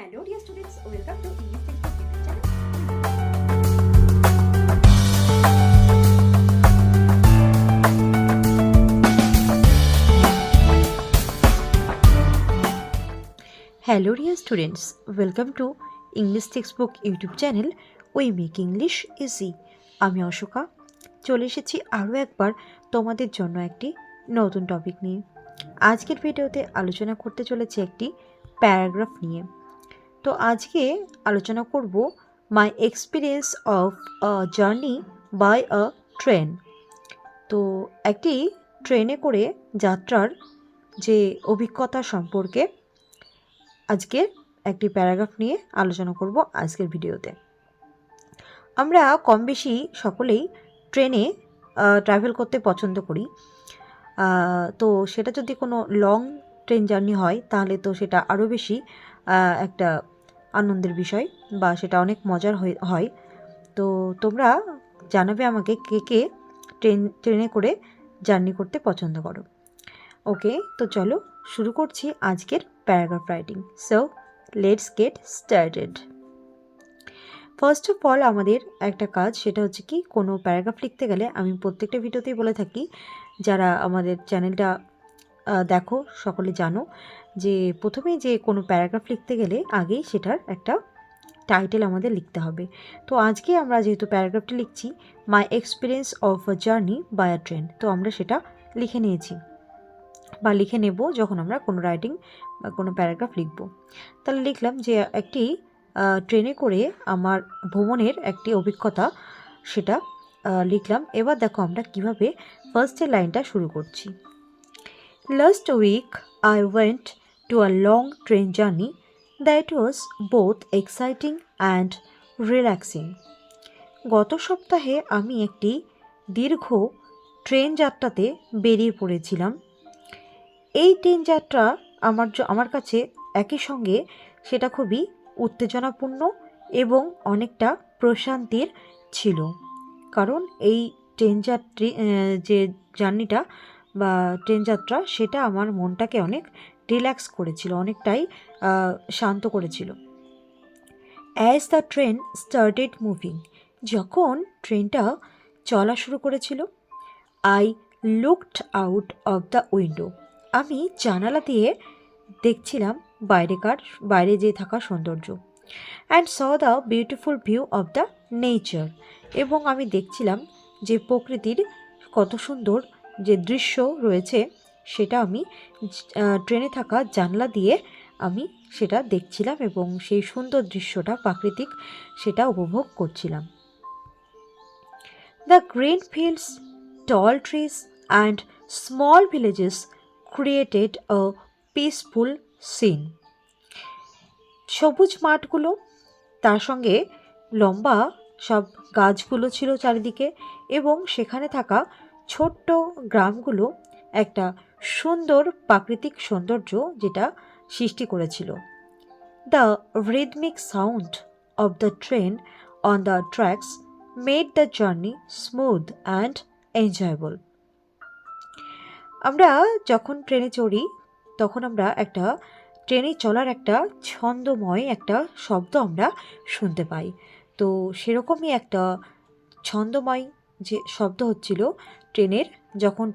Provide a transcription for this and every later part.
Hello dear students, welcome to English Textbook YouTube channel. Hello dear students, welcome to English Textbook YouTube channel. We make English easy. আমি অশোকা চলে এসেছি আরও একবার তোমাদের জন্য একটি নতুন টপিক নিয়ে। আজকের ভিডিওতে আলোচনা করতে চলেছি একটি প্যারাগ্রাফ নিয়ে। তো আজকে আলোচনা করব my experience of a journey by a train. তো একটি ট্রেনে করে যাত্রার যে অভিজ্ঞতা সম্পর্কে আজকে একটি প্যারাগ্রাফ নিয়ে আলোচনা করব আজকের ভিডিওতে। আমরা কম বেশি সকলেই ট্রেনে ট্রাভেল করতে পছন্দ করি। তো সেটা যদি কোনো লং ট্রেন জার্নি হয় তাহলে তো সেটা আরও বেশি একটা আনন্দের বিষয় বা সেটা অনেক মজার হয়। তো তোমরা জানাবে আমাকে কে কে ট্রেনে করে জার্নি করতে পছন্দ করো। ওকে, তো চলো শুরু করছি আজকের paragraph writing. So let's get started. First of all আমাদের একটা কাজ, সেটা হচ্ছে কি, কোনো প্যারাগ্রাফ লিখতে গেলে আমি প্রত্যেকটা ভিডিওতেই বলে থাকি, যারা আমাদের চ্যানেলটা দেখো সকলে জানো যে প্রথমেই যে কোনো প্যারাগ্রাফ লিখতে গেলে আগেই সেটার একটা টাইটেল আমাদের লিখতে হবে। তো আজকে আমরা যেহেতু প্যারাগ্রাফটি লিখছি my experience of a journey by a train, তো আমরা সেটা লিখে নিয়েছি বা লিখে নেব যখন আমরা কোনো রাইটিং বা কোনো প্যারাগ্রাফ লিখব। তাহলে লিখলাম যে একটি ট্রেনে করে আমার ভ্রমণের একটি অভিজ্ঞতা, সেটা লিখলাম। এবার দেখো আমরা কিভাবে ফার্স্টের লাইনটা শুরু করছি। Last week I went to a long train journey that was both exciting and relaxing. গত সপ্তাহে আমি একটি দীর্ঘ ট্রেন যাত্রাতে বেরিয়ে পড়েছিলাম। এই ট্রেন যাত্রা আমার কাছে একই সঙ্গে সেটা খুবই উত্তেজনাপূর্ণ এবং অনেকটা প্রশান্তির ছিল, কারণ এই যে জার্নিটা বা ট্রেন যাত্রা, সেটা আমার মনটাকে অনেক রিল্যাক্স করেছিল, অনেকটাই শান্ত করেছিল। As the train started moving, যখন ট্রেনটা চলা শুরু করেছিল, I looked out of the window, আমি জানালা দিয়ে দেখছিলাম বাইরে যে থাকা সৌন্দর্য। And saw the beautiful view of the nature, এবং আমি দেখছিলাম যে প্রকৃতির কত সুন্দর যে দৃশ্য রয়েছে, সেটা আমি ট্রেনে থাকা জানলা দিয়ে আমি সেটা দেখছিলাম এবং সেই সুন্দর দৃশ্যটা প্রাকৃতিক সেটা উপভোগ করছিলাম। The green fields, tall trees and small villages created a peaceful scene. সবুজ মাঠগুলো, তার সঙ্গে লম্বা সব গাছগুলো ছিল চারিদিকে, এবং সেখানে থাকা ছোট্ট গ্রামগুলো একটা সুন্দর প্রাকৃতিক সৌন্দর্য যেটা সৃষ্টি করেছিল। The rhythmic sound of the train on the tracks made the journey smooth and enjoyable. আমরা যখন ট্রেনে চড়ি তখন আমরা একটা ট্রেনে চলার একটা ছন্দময় একটা শব্দ আমরা শুনতে পাই। তো সেরকমই একটা ছন্দময় যে শব্দ হচ্ছিল ট্রেনের, যখন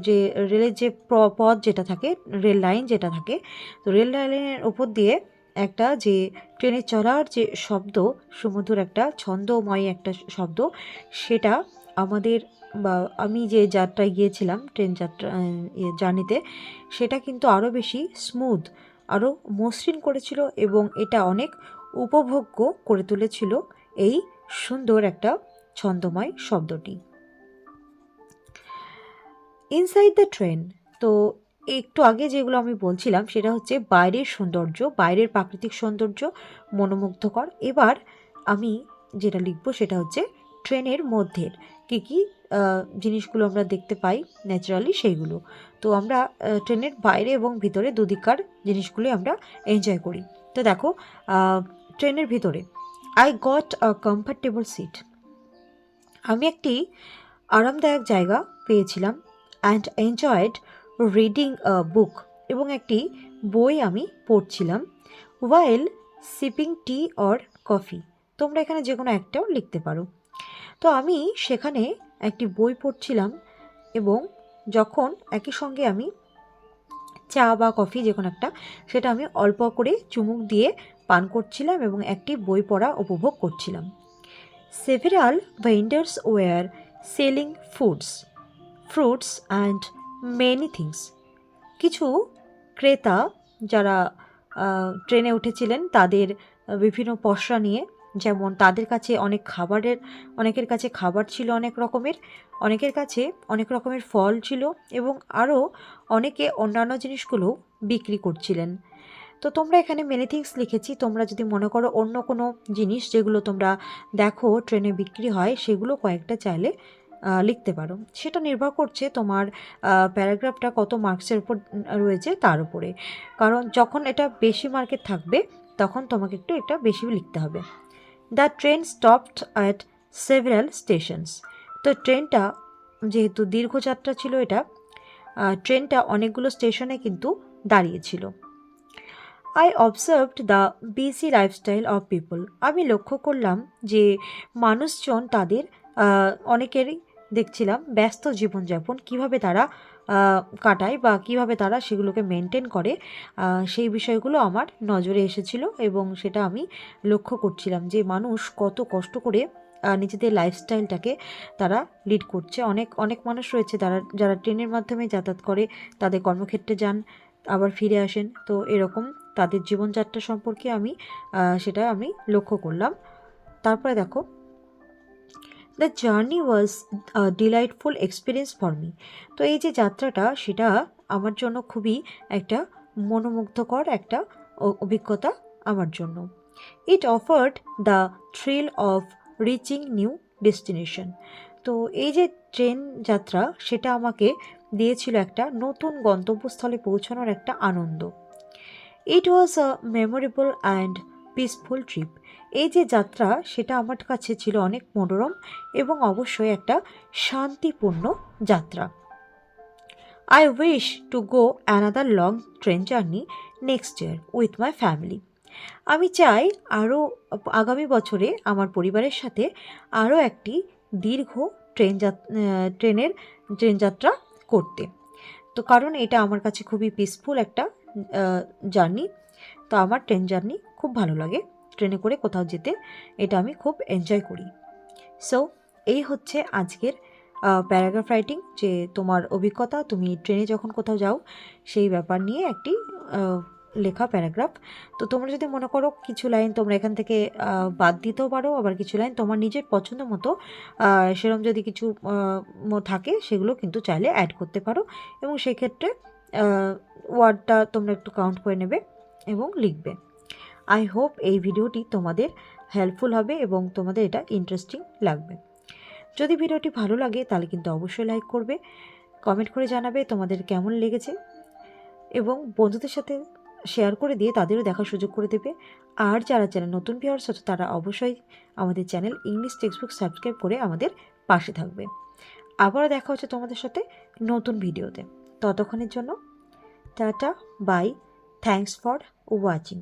যে রেলের যে পথ যেটা থাকে, রেল লাইন যেটা থাকে, তো রেল লাইনের উপর দিয়ে একটা যে ট্রেনে চলার যে শব্দ, সুমধুর একটা ছন্দময় একটা শব্দ, সেটা আমাদের বা আমি যে যাত্রায় গিয়েছিলাম ট্রেন জার্নিতে, সেটা কিন্তু আরও বেশি স্মুথ, আরও মসৃণ করেছিল এবং এটা অনেক উপভোগ্য করে তুলেছিল এই সুন্দর একটা ছন্দময় শব্দটি। ইনসাইড দ্য ট্রেন, তো একটু আগে যেগুলো আমি বলছিলাম সেটা হচ্ছে বাইরের সৌন্দর্য, বাইরের প্রাকৃতিক সৌন্দর্য মনোমুগ্ধকর। এবার আমি যেটা লিখবো সেটা হচ্ছে ট্রেনের মধ্যের কী জিনিসগুলো আমরা দেখতে পাই ন্যাচারালি সেইগুলো। তো আমরা ট্রেনের বাইরে এবং ভিতরে দুদিককার জিনিসগুলি আমরা এনজয় করি। তো দেখো, ট্রেনের ভিতরে I got a comfortable seat, আমি একটি আরামদায়ক জায়গা পেয়েছিলাম। And enjoyed reading a book, এবং একটি বই আমি পড়ছিলাম। ওয়াইল সিপিং টি অর কফি, তোমরা এখানে যে কোনো একটাও লিখতে পারো। তো আমি সেখানে একটি বই পড়ছিলাম এবং যখন একই সঙ্গে আমি চা বা কফি যে কোনো একটা সেটা আমি অল্প করে চুমুক দিয়ে পান করছিলাম এবং একটি বই পড়া উপভোগ করছিলাম। Several vendors were selling fruits and many things. কিছু ক্রেতা যারা ট্রেনে উঠেছিলেন তাদের বিভিন্ন পসরা নিয়ে, যেমন তাদের কাছে অনেকের কাছে খাবার ছিল অনেক রকমের, অনেকের কাছে অনেক রকমের ফল ছিল এবং আরও অনেকে অন্যান্য জিনিসগুলো বিক্রি করছিলেন। তো তোমরা এখানে মেনি থিংস লিখেছি, তোমরা যদি মনে করো অন্য কোনো জিনিস যেগুলো তোমরা দেখো ট্রেনে বিক্রি হয় সেগুলো কয়েকটা চাইলে লিখতে পারো। সেটা নির্ভর করছে তোমার প্যারাগ্রাফটা কত মার্কসের উপর রয়েছে তার উপরে, কারণ যখন এটা বেশি মার্কের থাকবে তখন তোমাকে একটু এটা বেশি লিখতে হবে। The train stopped at several stations. তো ট্রেনটা যেহেতু দীর্ঘযাত্রা ছিল এটা, ট্রেনটা অনেকগুলো স্টেশনে কিন্তু দাঁড়িয়েছিল। I observed the busy lifestyle of people. আমি লক্ষ্য করলাম যে মানুষজন তাদের অনেকেরই দেখছিলাম ব্যস্ত জীবনযাপন কিভাবে তারা কাটায় বা কিভাবে তারা সেগুলোকে মেনটেন করে, সেই বিষয়গুলো আমার নজরে এসেছিল এবং সেটা আমি লক্ষ্য করছিলাম যে মানুষ কত কষ্ট করে নিজেদের লাইফস্টাইলটাকে তারা লিড করছে। অনেক অনেক মানুষ রয়েছে যারা ট্রেনের মাধ্যমে যাতায়াত করে, তাদের কর্মক্ষেত্রে যান আবার ফিরে আসেন। তো এরকম তাদের জীবনযাত্রা সম্পর্কে সেটা আমি লক্ষ্য করলাম। তারপরে দেখো, the journey was delightful experience for me. তো এই যে যাত্রাটা সেটা আমার জন্য খুবই একটা মনোমুগ্ধকর একটা অভিজ্ঞতা আমার জন্য। It offered the thrill of reaching new destination. তো এই যে ট্রেন যাত্রা সেটা আমাকে দিয়েছিল একটা নতুন গন্তব্যস্থলে পৌঁছানোর একটা আনন্দ। It was a memorable and peaceful trip. এই যে যাত্রা সেটা আমার কাছে ছিল অনেক মনোরম এবং অবশ্যই একটা শান্তিপূর্ণ যাত্রা। I wish to go another long train journey next year with my family. আমি চাই আরও আগামী বছরে আমার পরিবারের সাথে আরও একটি দীর্ঘ ট্রেন যাত্রা করতে। তো কারণ এটা আমার কাছে খুবই পিসফুল একটা জার্নি। তো আমার ট্রেন জার্নি খুব ভালো লাগে, ট্রেনে করে কোথাও যেতে এটা আমি খুব এনজয় করি। সো এই হচ্ছে আজকের প্যারাগ্রাফ রাইটিং, যে তোমার অভিজ্ঞতা, তুমি ট্রেনে যখন কোথাও যাও সেই ব্যাপার নিয়ে একটি লেখা প্যারাগ্রাফ। তো তোমরা যদি মনে করো কিছু লাইন তোমরা এখান থেকে বাদ দিতেও পারো, আবার কিছু লাইন তোমার নিজের পছন্দ মতো সেরকম যদি কিছু থাকে সেগুলো কিন্তু চাইলে অ্যাড করতে পারো এবং সেক্ষেত্রে ওয়ার্ডটা তোমরা একটু কাউন্ট করে নেবে এবং লিখবে। আই হোপ এই ভিডিওটি তোমাদের হেল্পফুল হবে এবং তোমাদের এটা ইন্টারেস্টিং লাগবে। যদি ভিডিওটি ভালো লাগে তাহলে কিন্তু অবশ্যই লাইক করবে, কমেন্ট করে জানাবে তোমাদের কেমন লেগেছে এবং বন্ধুদের সাথে শেয়ার করে দিয়ে তাদেরও দেখার সুযোগ করে দেবে। আর যারা চ্যানেল নতুন ভিউয়ার্স আছে তারা অবশ্যই আমাদের চ্যানেল ইংলিশ টেক্সটবুক সাবস্ক্রাইব করে আমাদের পাশে থাকবে। আবারও দেখা হচ্ছে তোমাদের সাথে নতুন ভিডিওতে। ততক্ষণের জন্য টাটা, বাই, থ্যাংকস ফর ওয়াচিং।